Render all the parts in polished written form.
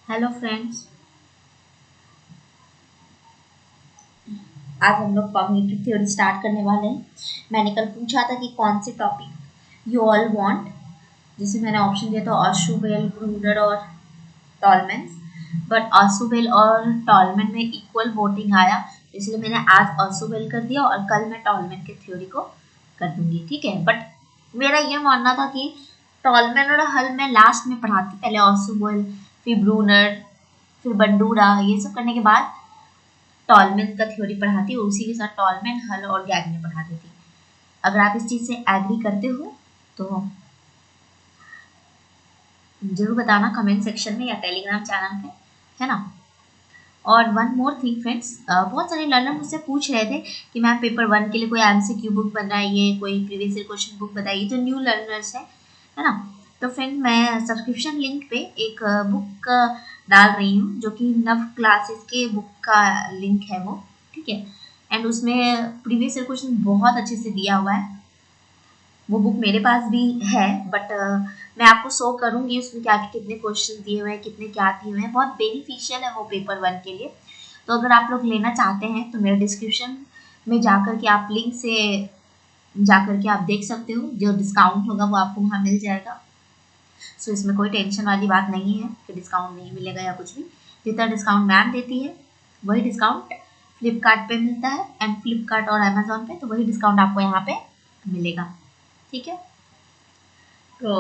Hello friends. आज हम लोग कॉग्निटिव थ्योरी स्टार्ट करने वाले हैं। मैंने कल पूछा था कि कौन से टॉपिक यू ऑल वांट, जिसमें मैंने ऑप्शन दिया था ऑशुबेल, ब्रूनर और टॉलमेंस। बट ऑशुबेल और टॉलमेन में इक्वल वोटिंग आया, इसलिए मैंने आज ऑशुबेल कर दिया और कल मैं टॉलमेन के थ्योरी को कर दूंगी। ठीक है, बट मेरा ये मानना था कि टॉलमेन और हल मैं लास्ट में पढ़ाती, पहले ऑशुबेल, फिर ब्रूनर, फिर बंडूरा, ये सब करने के बाद टॉलमेन का थ्योरी पढ़ाती हूँ, उसी के साथ टॉलमेन, हल और गैगने पढ़ा देती। अगर आप इस चीज़ से एग्री करते हो तो जरूर बताना कमेंट सेक्शन में या टेलीग्राम चैनल पे, है ना। और वन मोर थिंग फ्रेंड्स, बहुत सारे लर्नर मुझसे पूछ रहे थे कि मैम पेपर 1 के लिए कोई एमसीक्यू बुक बनाइए, कोई प्रीवियस ईयर क्वेश्चन बुक बताइए, जो न्यू लर्नर्स है ना। तो फ्रेंड मैं सब्सक्रिप्शन लिंक पे एक बुक डाल रही हूँ, जो कि नव क्लासेस के बुक का लिंक है वो। ठीक है, एंड उसमें प्रीवियस ईयर क्वेश्चन बहुत अच्छे से दिया हुआ है। वो बुक मेरे पास भी है, बट मैं आपको शो करूंगी उसमें क्या कितने क्वेश्चन दिए हुए हैं, कितने क्या दिए हुए हैं। बहुत बेनिफिशियल है वो पेपर 1 के लिए। तो अगर आप लोग लेना चाहते हैं तो मेरे डिस्क्रिप्शन में जाकर के आप लिंक से जाकर के आप देख सकते हो, जो डिस्काउंट होगा वो आपको वहाँ मिल जाएगा। सो इसमें कोई टेंशन वाली बात नहीं है कि डिस्काउंट नहीं मिलेगा या कुछ भी। जितना डिस्काउंट मैम देती है वही डिस्काउंट फ्लिपकार्ट पे मिलता है, एंड फ्लिपकार्ट और अमेजोन पे तो वही डिस्काउंट आपको यहाँ पे मिलेगा। ठीक है, तो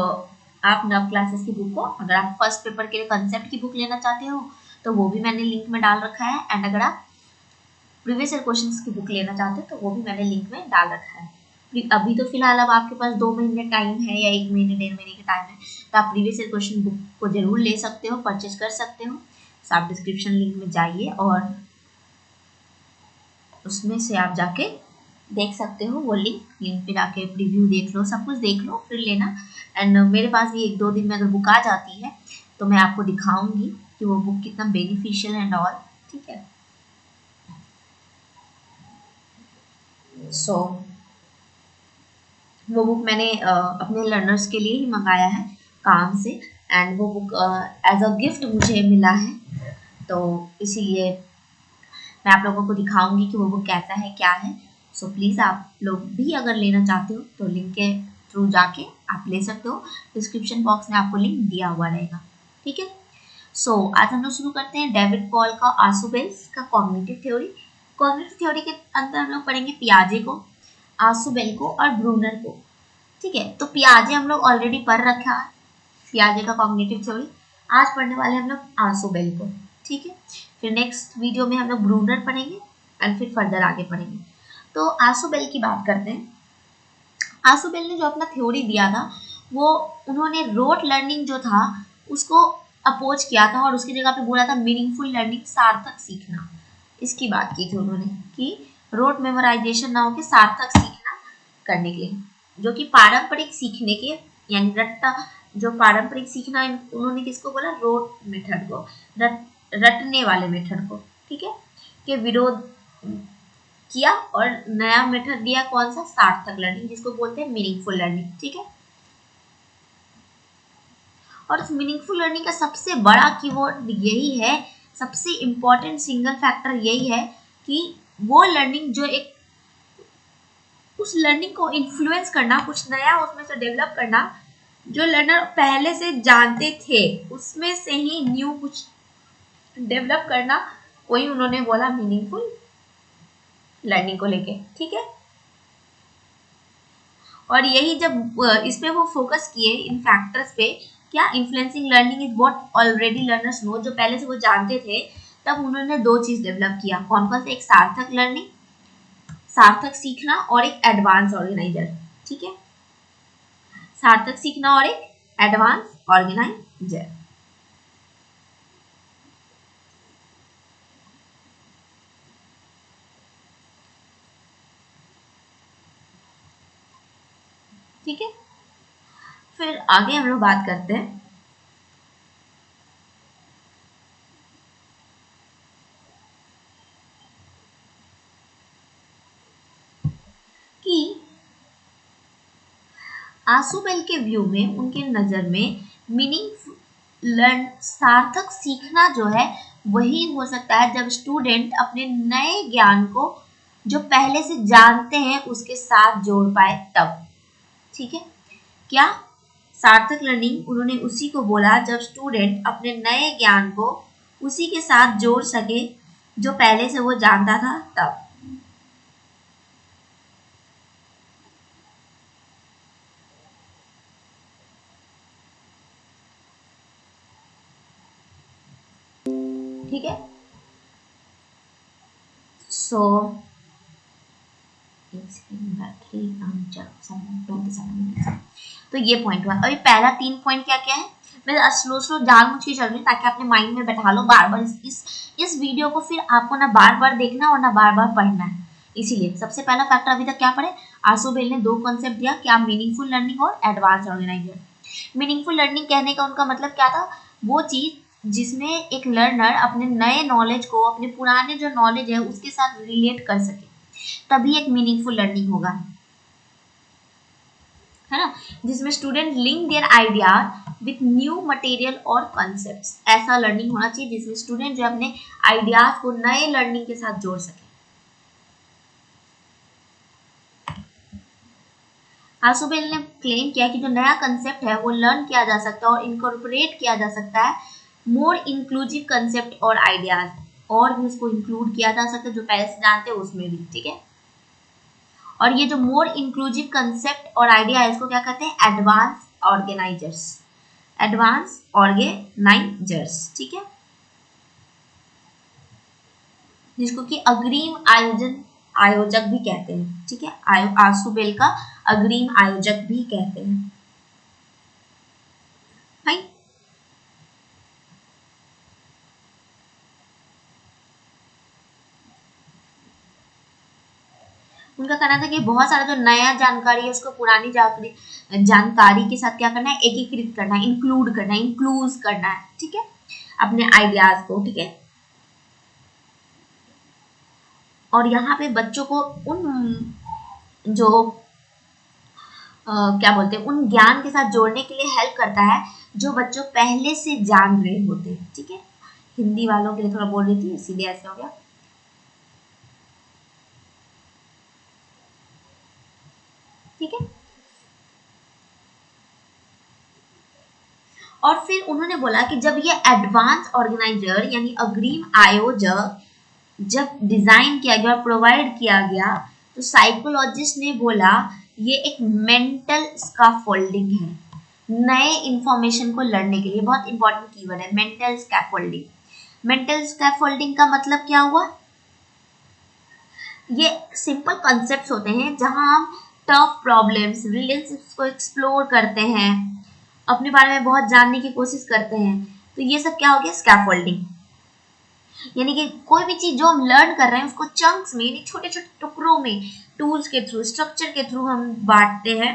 आप नव क्लासेस की बुक को, अगर आप फर्स्ट पेपर के लिए कंसेप्ट की बुक लेना चाहते हो तो वो भी मैंने लिंक में डाल रखा है, एंड अगर आप प्रीवियस ईयर क्वेश्चंस की बुक लेना चाहते हो तो वो भी मैंने लिंक में डाल रखा है। अभी तो फिलहाल अब आपके पास 2 महीने टाइम है या 1 महीने 1.5 महीने का टाइम है, तो आप प्रीवियस ईयर क्वेश्चन बुक को जरूर ले सकते हो, परचेज कर सकते हो। तो आप डिस्क्रिप्शन लिंक में जाइए और उसमें से आप जाके देख सकते हो वो लिंक पे जाके प्रीव्यू देख लो, सब कुछ देख लो, फिर लेना। एंड मेरे पास भी 1-2 दिन में अगर बुक आ जाती है तो मैं आपको दिखाऊंगी कि वो बुक कितना बेनिफिशियल एंड ऑल। ठीक है, सो वो बुक मैंने अपने लर्नर्स के लिए ही मंगाया है काम से, एंड वो बुक एज अ गिफ्ट मुझे मिला है, तो इसीलिए मैं आप लोगों को दिखाऊंगी कि वो बुक कैसा है क्या है। सो प्लीज़ आप लोग भी अगर लेना चाहते हो तो लिंक के थ्रू जाके आप ले सकते हो, डिस्क्रिप्शन बॉक्स में आपको लिंक दिया हुआ रहेगा। ठीक है, सो आज हम लोग शुरू करते हैं डेविड पॉल का आसुबेल्स का कॉग्निटिव थ्योरी। कॉग्निटिव थ्योरी के अंदर हम लोग पढ़ेंगे पियाजे को, आसुबेल को और ब्रूनर को। ठीक है, तो पियाजे हम लोग ऑलरेडी पढ़ रखा है, पियाजे का कॉग्निटिव थ्योरी। आज पढ़ने वाले हम लोग आसुबेल को। ठीक है, फिर नेक्स्ट वीडियो में हम लोग ब्रूनर पढ़ेंगे एंड फिर फर्दर आगे पढ़ेंगे। तो आसुबेल की बात करते हैं। आसुबेल ने जो अपना थ्योरी दिया था, वो उन्होंने रोट लर्निंग जो था उसको अपोज किया था, और उसकी जगह पे बोला था मीनिंगफुल लर्निंग, सार्थक सीखना। इसकी बात की थी उन्होंने कि रोट मेमोराइजेशन ना होकर सार्थक सीखना करने के लिए, जो कि पारंपरिक सीखने के, यानी रट्टा, जो पारंपरिक सीखना, उन्होंने किसको बोला, रोट मेथड को, रटने वाले मेथड को। ठीक है, के विरोध किया, और नया मेथड दिया कौन सा, सार्थक लर्निंग, जिसको बोलते हैं मीनिंगफुल लर्निंग। ठीक है, और इस मीनिंगफुल लर्निंग का सबसे बड़ा कीवर्ड यही है, सबसे इंपॉर्टेंट सिंगल फैक्टर यही है कि वो लर्निंग जो एक, उस लर्निंग को इन्फ्लुएंस करना, कुछ नया उसमें से डेवलप करना, जो लर्नर पहले से जानते थे उसमें से ही न्यू कुछ डेवलप करना, वही उन्होंने बोला मीनिंगफुल लर्निंग को लेके। ठीक है, और यही जब इस पे वो फोकस किए इन फैक्टर्स पे, क्या influencing learning is what already learners know, जो पहले से वो जानते थे, तब उन्होंने 2 चीज डेवलप किया, कौन कौन से, एक सार्थक लर्निंग, सार्थक सीखना, और एक एडवांस ऑर्गेनाइजर। ठीक है, सार्थक सीखना और एक एडवांस ऑर्गेनाइजर। ठीक है, फिर आगे हम लोग बात करते हैं कि आसुबेल के व्यू में, उनके नजर में मीनिंग लर्न सार्थक सीखना जो है वही हो सकता है जब स्टूडेंट अपने नए ज्ञान को जो पहले से जानते हैं उसके साथ जोड़ पाए तब। ठीक है, क्या सार्थक लर्निंग उन्होंने उसी को बोला जब स्टूडेंट अपने नए ज्ञान को उसी के साथ जोड़ सके जो पहले से वो जानता था तब। ठीक है, सो तो ये पॉइंट हुआ। अभी पहला 3 पॉइंट क्या क्या है, मैं स्लो स्लो जानबूझ के चल रही हूँ ताकि अपने माइंड में बैठा लो बार बार इस वीडियो को, फिर आपको ना बार बार देखना और ना बार बार पढ़ना है। इसीलिए सबसे पहला फैक्टर अभी तक क्या पढ़े, आसुबेल ने 2 कॉन्सेप्ट दिया, क्या मीनिंगफुल लर्निंग और एडवांस ऑर्गेनाइजर। मीनिंगफुल लर्निंग कहने का उनका मतलब क्या था, वो चीज जिसमें एक लर्नर अपने नए नॉलेज को अपने पुराने जो नॉलेज है उसके साथ रिलेट कर सके, तभी एक मीनिंगफुल लर्निंग होगा, है ना, जिसमें student link their idea with new material और कॉन्सेप्ट्स। ऐसा लर्निंग होना चाहिए जिसमें स्टूडेंट जो अपने आइडियाज को नए लर्निंग के साथ जोड़ सके। आसुबेल ने क्लेम किया कि जो नया कंसेप्ट है वो लर्न किया जा सकता है और इनकॉर्पोरेट किया जा सकता है मोर इंक्लूसिव कंसेप्ट और आइडियाज, और भी उसको इंक्लूड किया जा सकता है जो पहले से जानते हैं उसमें भी। ठीक है, और ये जो मोर इंक्लूसिव कंसेप्ट और आइडिया है इसको क्या कहते हैं, एडवांस ऑर्गेनाइजर्स, एडवांस ऑर्गेनाइजर्स। ठीक है, जिसको कि अग्रिम आयोजक भी कहते हैं। ठीक है, आसुबेल का अग्रिम आयोजक भी कहते हैं। भाई उनका कहना था कि बहुत सारा जो नया जानकारी है उसको पुरानी जानकारी के साथ क्या करना है, एकीकृत करना है, इंक्लूड करना है, इंक्लूज करना है। ठीक है, अपने आइडियाज को। ठीक है, और यहाँ पे बच्चों को उन जो क्या बोलते हैं उन ज्ञान के साथ जोड़ने के लिए हेल्प करता है जो बच्चों पहले से जान रहे होते हैं। ठीक है, हिंदी वालों के लिए थोड़ा बोल रही थी इसीलिए ऐसा हो गया। ठीक है, और फिर उन्होंने बोला कि जब ये एडवांस ऑर्गेनाइजर यानी अग्रिम आयोजक जब डिजाइन किया गया और प्रोवाइड किया गया तो साइकोलॉजिस्ट ने बोला ये एक मेंटल स्कैफोल्डिंग है नए इंफॉर्मेशन को लड़ने के लिए। बहुत इंपॉर्टेंट कीवर्ड है मेंटल स्कैफोल्डिंग। मेंटल स्कैफोल्डिंग का मतलब क्या हुआ, ये सिंपल कॉन्सेप्ट्स होते हैं जहां हम टफ प्रॉब्लम्स रिलेशनशिप्स को एक्सप्लोर करते हैं, अपने बारे में बहुत जानने की कोशिश करते हैं, तो ये सब क्या हो गया, स्कैफोल्डिंग। यानी कि कोई भी चीज जो हम लर्न कर रहे हैं उसको चंक्स में यानी छोटे छोटे टुकड़ों में टूल्स के थ्रू स्ट्रक्चर के थ्रू हम बांटते हैं।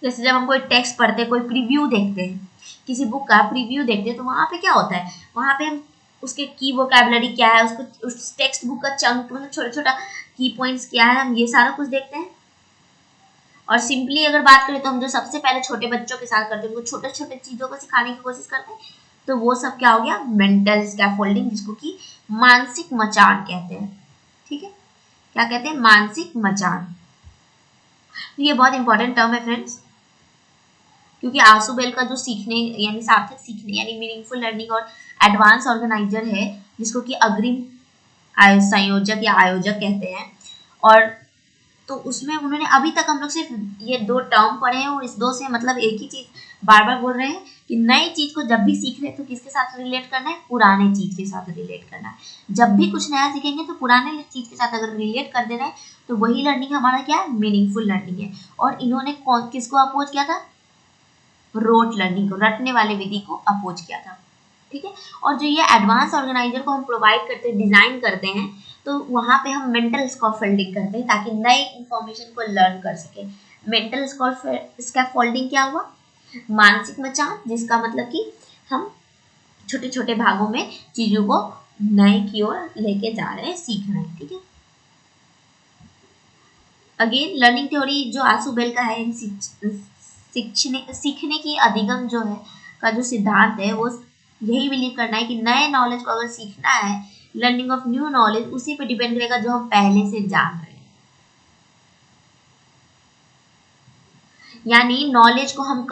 जैसे जब हम कोई टेक्स्ट पढ़ते हैं, कोई प्रीव्यू देखते हैं, किसी बुक का प्रीव्यू देखते हैं, तो वहां पे क्या होता है, वहां पे हम उसके की वोकैबुलरी क्या है, उसको उस टेक्स्ट बुक का चंक मतलब छोटा छोटा की पॉइंट्स क्या है, हम ये सारा कुछ देखते हैं। और सिंपली अगर बात करें तो हम जो सबसे पहले छोटे बच्चों के साथ करते हैं उनको छोटे छोटे चीजों को सिखाने की कोशिश करते हैं, तो वो सब क्या हो गया, मेंटल स्कैफोल्डिंग, जिसको कि मानसिक मचान कहते हैं। ठीक है, क्या कहते हैं, मानसिक मचान। ये बहुत इंपॉर्टेंट टर्म है फ्रेंड्स, क्योंकि आसुबेल का जो सीखने यानी सार्थक सीखने यानी मीनिंगफुल लर्निंग और एडवांस ऑर्गेनाइजर है जिसको कि अग्रिम संयोजक या आयोजक कहते हैं, और तो उसमें उन्होंने अभी तक हम लोग सिर्फ ये 2 टर्म पढ़े हैं और इस 2 से मतलब एक ही चीज बार बार बोल रहे हैं कि नई चीज को जब भी सीख रहे हैं तो किसके साथ रिलेट करना है, पुराने चीज के साथ रिलेट करना है। जब भी कुछ नया सीखेंगे तो पुराने चीज के साथ अगर रिलेट कर दे रहे हैं तो वही लर्निंग हमारा क्या है, मीनिंगफुल लर्निंग है। और इन्होंने किसको अपोज किया था, रोट लर्निंग को, रटने वाले विधि को अपोज किया था। ठीक है, और जो ये एडवांस ऑर्गेनाइजर को हम प्रोवाइड करते हैं, डिजाइन करते हैं, तो वहां पे हम मेंटल स्कैफोल्डिंग करते हैं ताकि नए इंफॉर्मेशन को लर्न कर सके। मेंटल स्कैफोल्डिंग क्या हुआ, मानसिक मचान, जिसका मतलब कि हम छोटे छोटे भागों में चीजों को नए की ओर लेके जा रहे हैं, सीख रहे हैं। ठीक है, अगेन लर्निंग थ्योरी जो आसुबेल का है सीखने की अधिगम जो है का जो सिद्धांत है वो यही बिलीव करना है कि नए नॉलेज को अगर सीखना है, लर्निंग ऑफ न्यू नॉलेज उसी पे डिपेंड करेगा जो हम पहले से जान रहे हैं। यानी नॉलेज को हम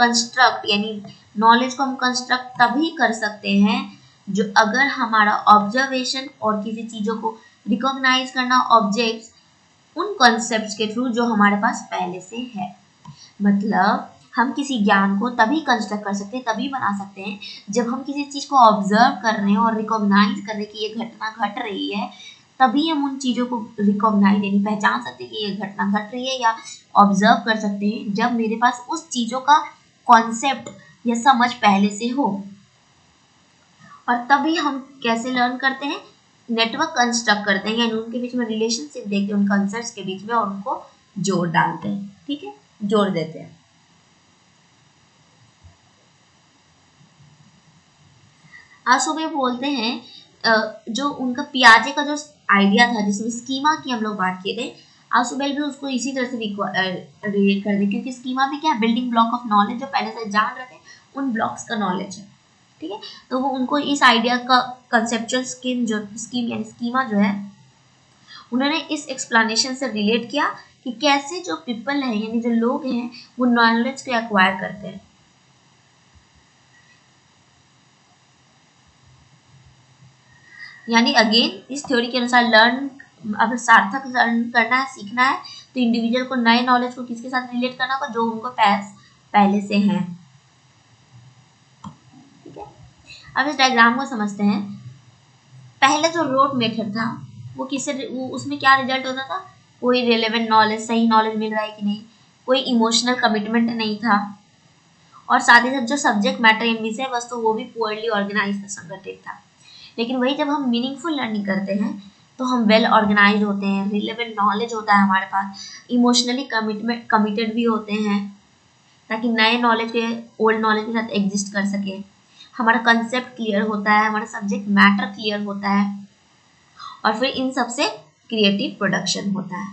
कंस्ट्रक्ट तभी कर सकते हैं जो अगर हमारा ऑब्जर्वेशन और किसी चीजों को रिकॉग्नाइज करना ऑब्जेक्ट्स उन कॉन्सेप्ट्स के थ्रू जो हमारे पास पहले से है। मतलब हम किसी ज्ञान को तभी कंस्ट्रक्ट कर सकते हैं, तभी बना सकते हैं जब हम किसी चीज को ऑब्जर्व कर रहे हैं और रिकॉग्नाइज कर रहे हैं कि ये घटना घट रही है, तभी हम उन चीजों को रिकॉग्नाइज यानी पहचान सकते हैं कि ये घटना घट रही है या ऑब्जर्व कर सकते हैं जब मेरे पास उस चीजों का कॉन्सेप्ट या समझ पहले से हो। और तभी हम कैसे लर्न करते हैं, नेटवर्क कंस्ट्रक्ट करते हैं, यानी उनके बीच में रिलेशनशिप देखते हैं उन कॉन्सेप्ट्स के बीच में और उनको जोड़ डालते हैं। ठीक है, जोड़ देते हैं। आसुबे बोलते हैं जो उनका पियाजे का जो आइडिया था जिसमें स्कीमा की हम लोग बात किए थे, आसुबेल भी उसको इसी तरह से रिलेट कर दे, क्योंकि स्कीमा भी क्या है, बिल्डिंग ब्लॉक ऑफ नॉलेज, जो पहले से जान रहे थे उन ब्लॉक्स का नॉलेज है। ठीक है, तो वो उनको इस आइडिया का कंसेप्चुअल स्कीम यानी स्कीमा जो है उन्होंने इस एक्सप्लेनेशन से रिलेट किया कि कैसे जो पीपल है यानी जो लोग हैं वो नॉलेज को एक्वायर करते हैं। यानी अगेन इस थ्योरी के अनुसार अगर सार्थक लर्न करना है, सीखना है, तो इंडिविजुअल को नए नॉलेज को किसके साथ रिलेट करना होगा, जो उनको पहले से है। ठीक है, अब इस डायग्राम को समझते हैं। पहले जो रोट मेथड था वो उसमें क्या रिजल्ट होता था, कोई रिलेवेंट नॉलेज, सही नॉलेज मिल रहा है कि नहीं, कोई इमोशनल कमिटमेंट नहीं था, और साथ ही साथ जो सब्जेक्ट मैटर इन विषय वस्तु वो भी पुअरली ऑर्गेनाइज संगठित था। लेकिन वही जब हम मीनिंगफुल लर्निंग करते हैं तो हम वेल ऑर्गेनाइज होते हैं, रिलेवेंट नॉलेज होता है हमारे पास, इमोशनली कमिटेड भी होते हैं ताकि नए नॉलेज के ओल्ड नॉलेज के साथ एग्जिस्ट कर सके, हमारा कंसेप्ट क्लियर होता है, हमारा सब्जेक्ट मैटर क्लियर होता है, और फिर इन सबसे क्रिएटिव प्रोडक्शन होता है।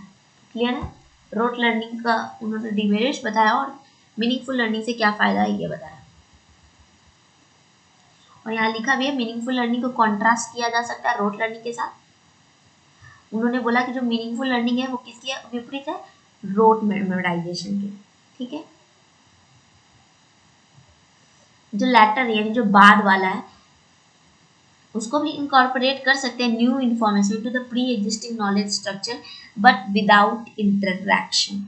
क्लियर है, रोट लर्निंग का उन्होंने डिमेरिट्स बताया और मीनिंगफुल लर्निंग से क्या फायदा है ये बताया। और यहाँ लिखा भी है मीनिंगफुल लर्निंग को कॉन्ट्रास्ट किया जा सकता है रोट लर्निंग के साथ। उन्होंने बोला कि जो मीनिंगफुल लर्निंग है वो किसके विपरीत है, रोट मेमोराइजेशन के। ठीक है, जो लैटर यानी जो बाद वाला है उसको भी इनकॉर्पोरेट कर सकते हैं new information to the pre existing knowledge structure but without interaction.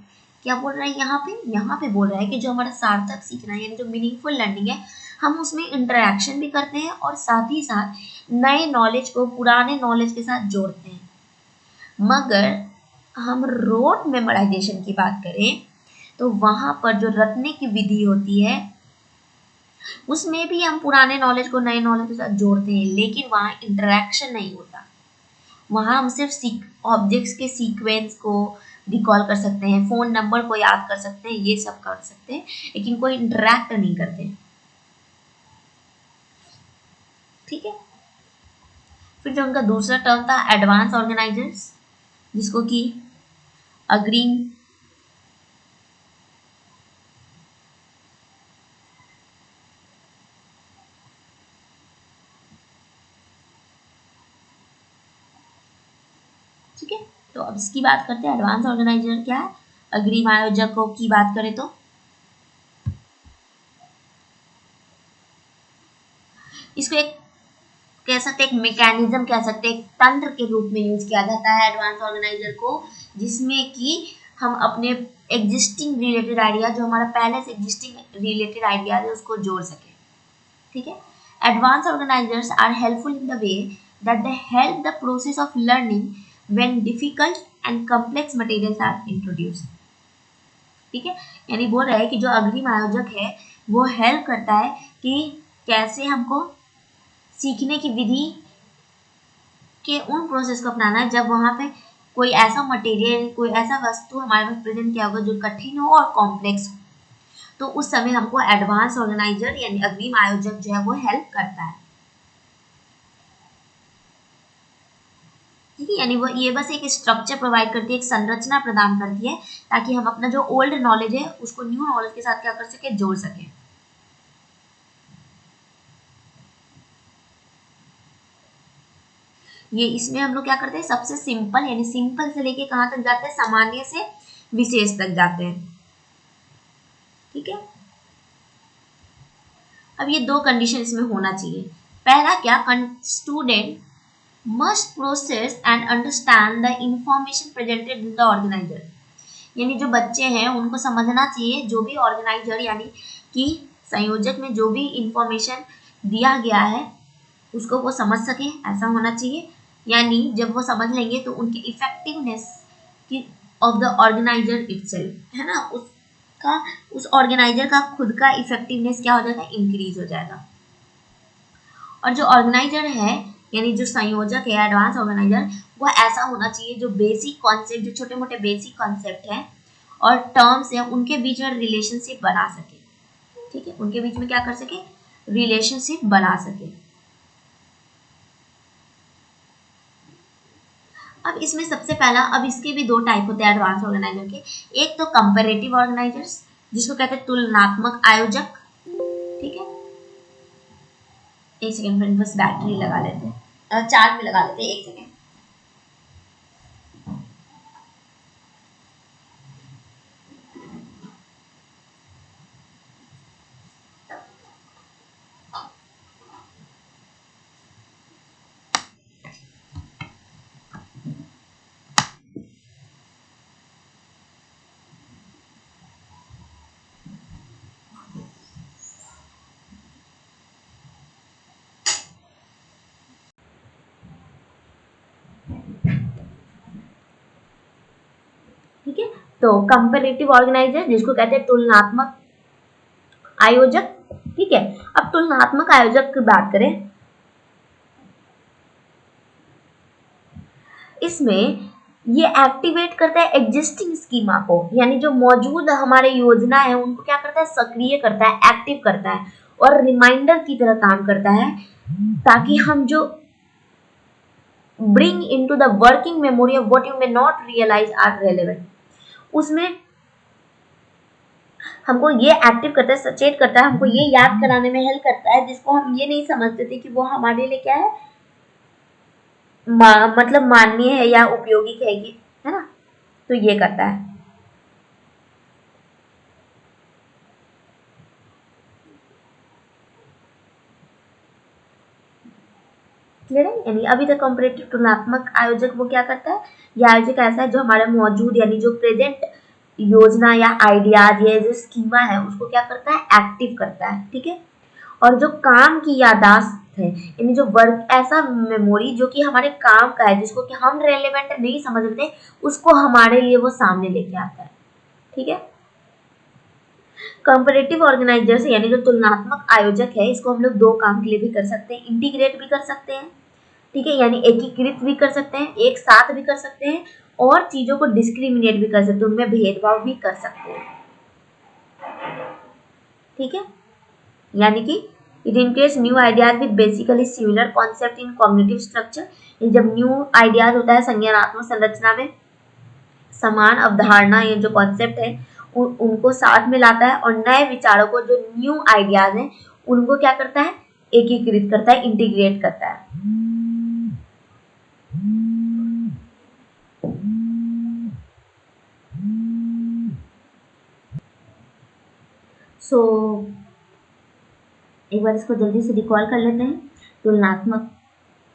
क्या बोल रहा है यहाँ पे बोल रहा है कि जो हमारा सार्थक सीखना है यानी जो मीनिंगफुल लर्निंग है हम उसमें इंटरैक्शन भी करते हैं और साथ ही साथ नए नॉलेज को पुराने नॉलेज के साथ जोड़ते हैं। मगर हम रोट मेमोराइजेशन की बात करें तो वहां पर जो रटने की विधि होती है उसमें भी हम पुराने नॉलेज को नए नॉलेज के साथ जोड़ते हैं, लेकिन वहां इंटरैक्शन नहीं होता। वहां हम सिर्फ ऑब्जेक्ट्स के सीक्वेंस को रिकॉल कर सकते हैं, फोन नंबर को याद कर सकते हैं, ये सब कर सकते हैं, लेकिन कोई इंटरैक्ट नहीं करते। ठीक है, फिर जो उनका दूसरा टर्म था एडवांस ऑर्गेनाइजर्स, जिसको कि अग्रीम ठीक है, तो अब इसकी बात करते हैं एडवांस ऑर्गेनाइजर क्या है। अग्रिम आयोजकों की बात करें तो इसको एक कह सकते एक मैकेनिज्म कह सकते एक तंत्र के रूप में यूज किया जाता है एडवांस ऑर्गेनाइजर को, जिसमें कि हम अपने एग्जिस्टिंग रिलेटेड आइडिया जो हमारा पहले से एग्जिस्टिंग रिलेटेड आइडिया है उसको जोड़ सके। ठीक है, advance organizers are helpful in the way that they help the process of learning when difficult and complex materials are introduced. ठीक है, यानी बोल रहा है कि जो अग्रिम आयोजक है वो हेल्प करता है कि कैसे हमको सीखने की विधि के उन प्रोसेस को अपनाना है जब वहां पे कोई ऐसा मटेरियल कोई ऐसा वस्तु हमारे पास प्रेजेंट किया होगा जो कठिन हो और कॉम्प्लेक्स हो, तो उस समय हमको एडवांस ऑर्गेनाइजर यानी अग्रिम आयोजक जो है वो हेल्प करता है। ठीक है, यानी वो ये बस एक स्ट्रक्चर प्रोवाइड करती है, एक संरचना प्रदान करती है ताकि हम अपना जो ओल्ड नॉलेज है उसको न्यू नॉलेज के साथ क्या कर सके, जोड़ सके। ये इसमें हम लोग क्या करते हैं, सबसे सिंपल यानी सिंपल से लेके कहाँ तक जाते हैं, सामान्य से विशेष तक जाते हैं। ठीक है, अब ये दो कंडीशन इसमें होना चाहिए। पहला क्या, student must process and understand the information presented in the organiser, यानी जो बच्चे हैं उनको समझना चाहिए जो भी ऑर्गेनाइजर यानी कि संयोजक में जो भी इंफॉर्मेशन दिया गया है उसको वो समझ सके, ऐसा होना चाहिए। यानी जब वो समझ लेंगे तो उनकी इफेक्टिवनेस की ऑफ द ऑर्गेनाइजर इटसेल्फ, है ना, उसका उस ऑर्गेनाइजर का खुद का इफेक्टिवनेस क्या हो जाएगा, इंक्रीज हो जाएगा। और जो ऑर्गेनाइजर है यानी जो संयोजक है, एडवांस ऑर्गेनाइजर, वो ऐसा होना चाहिए जो बेसिक कॉन्सेप्ट, जो छोटे मोटे बेसिक कॉन्सेप्ट हैं और टर्म्स हैं उनके बीच में रिलेशनशिप बना सके। ठीक है, उनके बीच में क्या कर सके, रिलेशनशिप बना सके। अब इसमें सबसे पहला, अब इसके भी दो टाइप होते हैं एडवांस ऑर्गेनाइजर के। एक तो कंपैरेटिव ऑर्गेनाइजर्स जिसको कहते हैं तुलनात्मक आयोजक। ठीक है, एक सेकेंड फ्रेंड, बस बैटरी लगा लेते हैं, चार्ज में लगा लेते हैं, एक सेकेंड। ठीक है, तो कंपैरेटिव ऑर्गेनाइजर जिसको कहते हैं तुलनात्मक आयोजक। ठीक है, अब तुलनात्मक आयोजक की बात करें, इसमें ये एक्टिवेट करता है एग्जिस्टिंग स्कीमा को, यानी जो मौजूद हमारे योजना है उनको क्या करता है, सक्रिय करता है, एक्टिव करता है और रिमाइंडर की तरह काम करता है ताकि हम जो bring into the working memory of what you may not realize are relevant, उसमें हमको ये एक्टिव करता है, सचेत करता है, हमको ये याद कराने में हेल्प करता है जिसको हम ये नहीं समझते थे कि वो हमारे लिए क्या है, मतलब माननीय है या उपयोगी है ना, तो ये करता है। क्लियर है, यानी अभी तक कंपैरेटिव तुलनात्मक आयोजक वो क्या करता है, ये आयोजक ऐसा है जो हमारे मौजूद यानी जो प्रेजेंट योजना या आइडियाज या जो स्कीमा है उसको क्या करता है, एक्टिव करता है। ठीक है, और जो काम की यादाश्त है यानी जो वर्क, ऐसा मेमोरी जो कि हमारे काम का है जिसको कि हम रेलेवेंट नहीं समझ रहे उसको हमारे लिए वो सामने लेके आता है। ठीक है, कंपैरेटिव ऑर्गेनाइजर्स यानी जो तुलनात्मक आयोजक है इसको हम लोग दो काम के लिए भी कर सकते हैं, इंटीग्रेट भी कर सकते हैं। ठीक है, यानी एकीकृत भी कर सकते हैं, एक साथ भी कर सकते हैं और चीजों को डिस्क्रिमिनेट भी कर सकते हैं, उनमें भेदभाव भी कर सकते हैं। ठीक है, यानी कि it includes new ideas with basically similar concept in cognitive structure. जब न्यू आइडियाज होता है संज्ञानात्मक संरचना में समान अवधारणा या जो कॉन्सेप्ट है उनको साथ में लाता है और नए विचारों को, जो न्यू आइडियाज हैं उनको क्या करता है, एकीकृत करता है, इंटीग्रेट करता है। सो एक बार इसको जल्दी से रिकॉल कर लेते हैं तुलनात्मक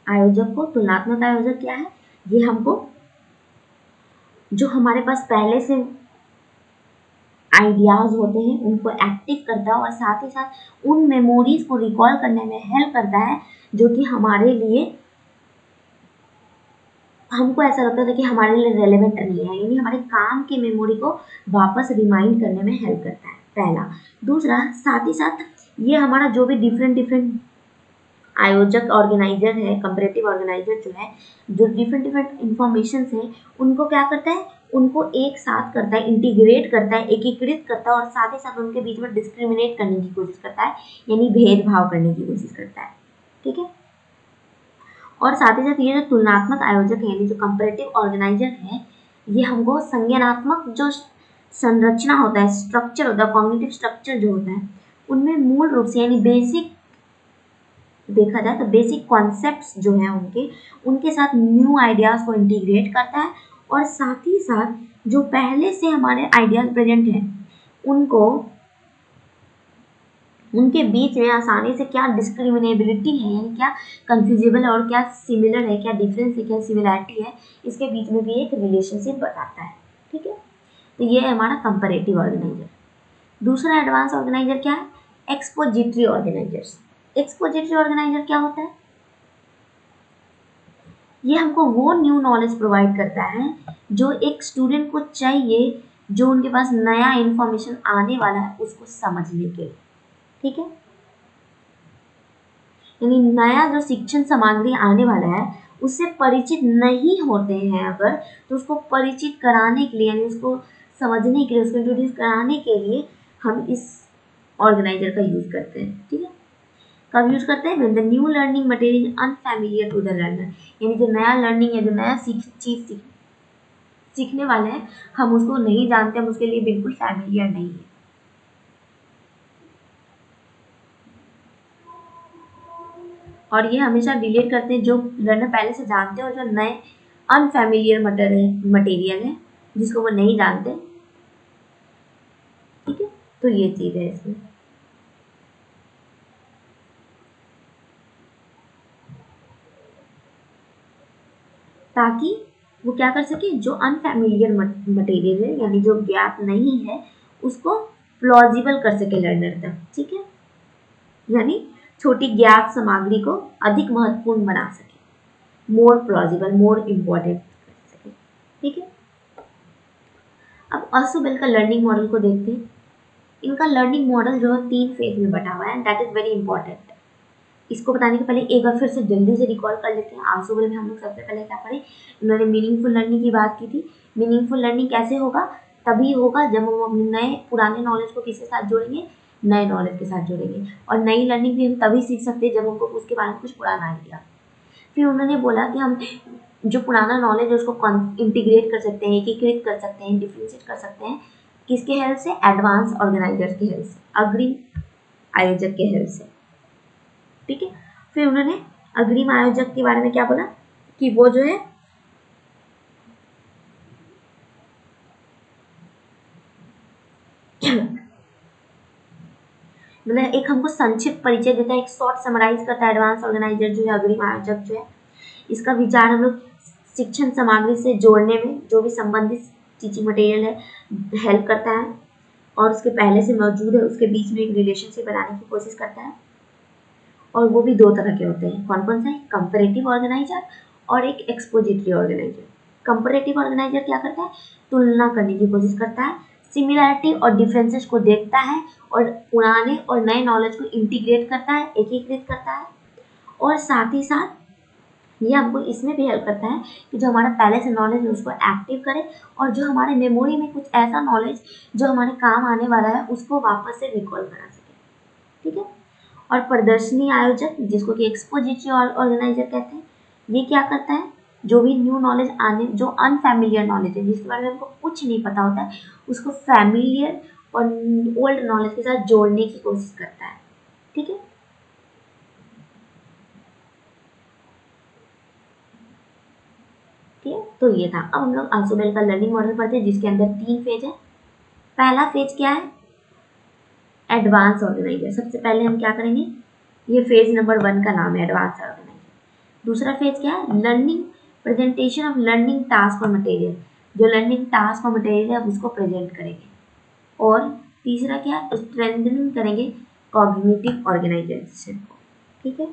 आयोजक को। तुलनात्मक आयोजक क्या है, ये हमको जो हमारे पास पहले से आइडियाज होते हैं उनको एक्टिव करता है और साथ ही साथ उन मेमोरीज को रिकॉल करने में हेल्प करता है जो कि हमारे लिए, हमको ऐसा लगता था कि हमारे लिए रेलेवेंट नहीं है, यानी हमारे काम की मेमोरी को वापस रिमाइंड करने में हेल्प करता है, पहला। दूसरा, साथ ही साथ ये हमारा जो भी डिफरेंट आयोजक ऑर्गेनाइजर है, कंपैरेटिव ऑर्गेनाइजर जो है, जो डिफरेंट इंफॉर्मेशन है उनको क्या करता है, उनको एक साथ करता है, इंटीग्रेट करता है, एकीकृत करता है और साथ ही साथ उनके बीच में डिस्क्रिमिनेट करने की कोशिश करता है, यानी भेदभाव करने की कोशिश करता है। ठीक है, और साथ ही साथ ये जो तुलनात्मक आयोजक है यानी जो कंपैरेटिव ऑर्गेनाइजर है, ये हमको संज्ञानात्मक जो संरचना होता है, स्ट्रक्चर होता है, कॉग्निटिव स्ट्रक्चर जो होता है, उनमें मूल रूप से यानी बेसिक देखा जाए तो बेसिक कॉन्सेप्ट्स जो हैं उनके साथ न्यू आइडियाज को इंटीग्रेट करता है, और साथ ही साथ जो पहले से हमारे आइडियाज प्रेजेंट हैं उनको उनके बीच में आसानी से क्या डिस्क्रिमिनेबिलिटी है यानी क्या कंफ्यूजेबल है और क्या सिमिलर है, क्या डिफरेंस है, क्या सिमिलैरिटी है, इसके बीच में भी एक रिलेशनशिप बताता है। ठीक है, तो ये है हमारा कंपैरेटिव ऑर्गेनाइजर। दूसरा एडवांस ऑर्गेनाइजर क्या है? Expository organisers. एक्सपोजिटरी ऑर्गेनाइजर क्या होता है? ये हमको वो न्यू नॉलेज प्रोवाइड करता है जो एक स्टूडेंट को चाहिए, जो उनके पास नया इंफॉर्मेशन आने वाला है उसको समझने के लिए। ठीक है, यानी नया जो शिक्षण सामग्री आने वाला है उससे परिचित नहीं होते हैं अगर, तो उसको परिचित कराने के लिए यानी उसको समझने के लिए, उसको इंट्रोड्यूस कराने के लिए हम इस ऑर्गेनाइजर का यूज करते हैं। ठीक है, कब यूज करते हैं? When the new learning material unfamiliar to the learner, यानी जो नया लर्निंग है, जो नया चीज सीखने वाले हैं, हम उसको नहीं जानते, हम उसके लिए बिल्कुल फैमिलियर नहीं है। और ये हमेशा रिलेट करते हैं जो लर्नर पहले से जानते हैं और जो नए अनफैमिलियर मटेरियल है जिसको वो नहीं जानते। ठीक है, तो ये चीज है इसमें। ताकि वो क्या कर सके, जो अनफैमिलियर मटेरियल है यानी जो ज्ञात नहीं है उसको प्लॉजिबल कर सके लर्नर तक। ठीक है, यानी छोटी ज्ञात सामग्री को अधिक महत्वपूर्ण बना सके, मोर प्लॉजिबल, मोर इम्पोर्टेंट कर सके। ठीक है, अब आसुबेल का लर्निंग मॉडल को देखते हैं। इनका लर्निंग मॉडल जो है 3 फेज में बटा हुआ है, दैट इज वेरी इंपॉर्टेंट। इसको बताने के पहले एक बार फिर से जल्दी से रिकॉल कर लेते हैं। आसुबेल में हम लोग सबसे पहले क्या पढ़े, इन्होंने मीनिंगफुल लर्निंग की बात की थी। मीनिंगफुल लर्निंग कैसे होगा? तभी होगा जब हम अपने नए पुराने नॉलेज को किसके साथ जोड़ेंगे, नए नॉलेज के साथ जोड़ेंगे। और नई लर्निंग भी हम तभी सीख सकते हैं जब हमको उसके बारे में कुछ पुराना आइडिया। फिर उन्होंने बोला कि हम जो पुराना नॉलेज है उसको इंटीग्रेट कर सकते हैं, एकीकृत कर सकते हैं, डिफ्रेंशिएट कर सकते हैं। किसके हेल्प से? एडवांस ऑर्गेनाइजर के हेल्प से, अग्रिम आयोजक के हेल्प से। ठीक है, फिर उन्होंने अग्रिम आयोजक के बारे में क्या बोला कि वो जो है मतलब एक हमको संक्षिप्त परिचय देता है, एक शॉर्ट समराइज करता है एडवांस ऑर्गेनाइजर जो है, अग्रिम आयोजक जो है। इसका विचार हम लोग शिक्षण सामग्री से जोड़ने में, जो भी संबंधित टीचिंग मटेरियल है, हेल्प करता है और उसके पहले से मौजूद है उसके बीच में एक रिलेशनशिप बनाने की कोशिश करता है। और वो भी 2 तरह के होते हैं। कौन कौन से? कंपैरेटिव ऑर्गेनाइजर और एक एक्सपोजिटरी ऑर्गेनाइजर। कंपैरेटिव ऑर्गेनाइजर क्या करता है? तुलना करने की कोशिश करता है, सिमिलैरिटी और डिफरेंसेस को देखता है और पुराने और नए नॉलेज को इंटीग्रेट करता है, एकीकृत करता है। और साथ ही साथ ये हमको इसमें भी हेल्प करता है कि जो हमारा पहले से नॉलेज है उसको एक्टिव करे, और जो हमारे मेमोरी में कुछ ऐसा नॉलेज जो हमारे काम आने वाला है उसको वापस से रिकॉल करा सके। ठीक है, और प्रदर्शनी आयोजक जिसको कि एक्सपोजिटरी ऑर्गेनाइजर कहते हैं, ये क्या करता है? जो भी न्यू नॉलेज आने, जो अनफैमिलियर नॉलेज है जिसके बारे में हमको कुछ नहीं पता होता है, उसको फैमिलियर और ओल्ड नॉलेज के साथ जोड़ने की कोशिश करता है। ठीक है, ठीक है, तो ये था। अब हम लोग आसुबेल का लर्निंग मॉडल पढ़ते हैं जिसके अंदर 3 फेज है। पहला फेज क्या है? Advance organiser. सबसे पहले हम क्या करेंगे, ये फेज नंबर 1 का नाम है, एडवांस ऑर्गेनाइजर। दूसरा फेज क्या है? Learning presentation of learning task और मटेरियल, जो लर्निंग टास्क और मटेरियल है उसको प्रेजेंट करेंगे। और तीसरा क्या है? स्ट्रेंथनिंग करेंगे कॉग्निटिव ऑर्गेनाइजेशन को। ठीक है,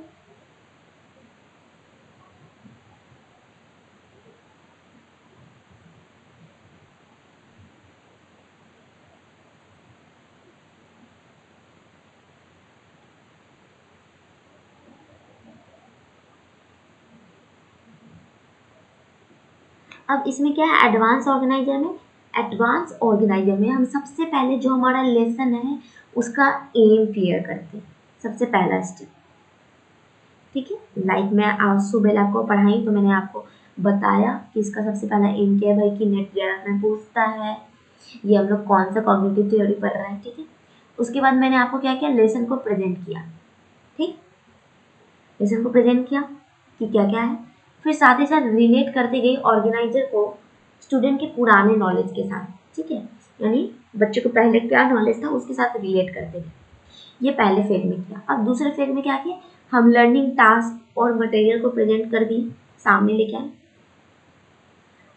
अब इसमें क्या है? एडवांस ऑर्गेनाइजर में हम सबसे पहले जो हमारा लेसन है उसका एम क्लियर करते हैं, सबसे पहला स्टेप। ठीक है। लाइक मैं आज सुबह आपको पढ़ाई तो मैंने आपको बताया कि इसका सबसे पहला एम क्या है भाई कि नेट जेआरएफ में पूछता है। ये हम लोग कौन सा कॉग्निटिव थ्योरी पढ़ रहे हैं, ठीक है। उसके बाद मैंने आपको क्या किया, लेसन को प्रेजेंट किया, ठीक, लेसन को प्रेजेंट किया कि क्या क्या है। फिर साथ ही साथ रिलेट करते गई ऑर्गेनाइजर को स्टूडेंट के पुराने नॉलेज के साथ, ठीक है, यानी बच्चे को पहले क्या नॉलेज था उसके साथ रिलेट करते गए। ये पहले फेज में किया। अब दूसरे फेज में क्या किया, हम लर्निंग टास्क और मटेरियल को प्रेजेंट कर दिए, सामने लेके आए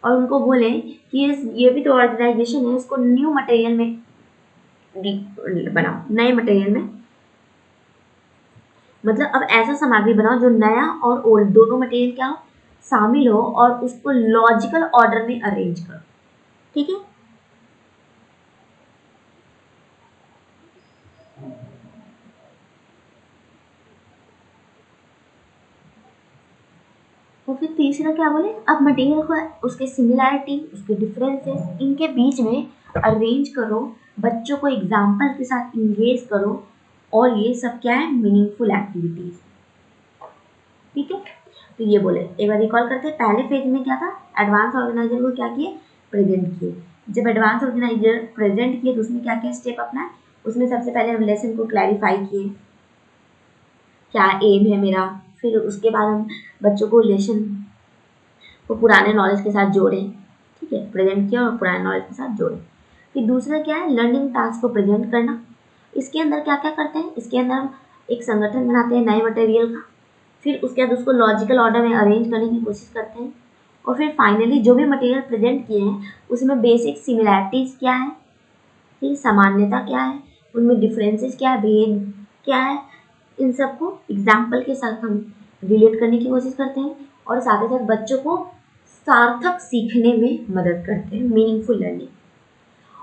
और उनको बोले कि ये भी तो ऑर्गेनाइजेशन है, इसको न्यू मटेरियल में बनाओ, नए मटेरियल में, मतलब अब ऐसा सामग्री बनाओ जो नया और ओल्ड दोनों मटेरियल क्या हो, शामिल हो और उसको लॉजिकल ऑर्डर में अरेंज करो, ठीक है। और फिर तीसरा क्या बोले, अब मटेरियल को उसके सिमिलैरिटी, उसके डिफरेंसेस, इनके बीच में अरेंज करो, बच्चों को एग्जाम्पल के साथ इंगेज करो और ये सब क्या है, मीनिंगफुल एक्टिविटीज, ठीक है। तो ये बोले, एक बार रिकॉल करते हैं, पहले फेज में क्या था, एडवांस ऑर्गेनाइजर को क्या किए, प्रेजेंट किए। जब एडवांस ऑर्गेनाइजर प्रेजेंट किए तो उसमें क्या क्या स्टेप अपना, उसमें सबसे पहले हम लेसन को क्लैरिफाई किए, क्या एम है मेरा, फिर उसके बाद हम बच्चों को लेसन को पुराने नॉलेज के साथ जोड़े, ठीक है, प्रेजेंट किया और पुराने नॉलेज के साथ जोड़े। फिर दूसरा क्या है, लर्निंग टास्क को प्रेजेंट करना। इसके अंदर क्या क्या करते हैं, इसके अंदर हम एक संगठन बनाते हैं नए मटेरियल का, फिर उसके बाद उसको लॉजिकल ऑर्डर में अरेंज करने की कोशिश करते हैं और फिर फाइनली जो भी मटेरियल प्रेजेंट किए हैं उसमें बेसिक सिमिलैरिटीज क्या है, ठीक, सामान्यता क्या है, उनमें डिफरेंसेस क्या है, भेद क्या है, इन सबको एग्जाम्पल के साथ हम रिलेट करने की कोशिश करते हैं और साथ ही साथ बच्चों को सार्थक सीखने में मदद करते हैं, मीनिंगफुल लर्निंग।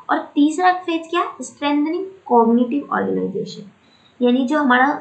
और तीसरा फेज क्या है, स्ट्रेंथनिंग कॉग्निटिव ऑर्गेनाइजेशन, यानी जो हमारा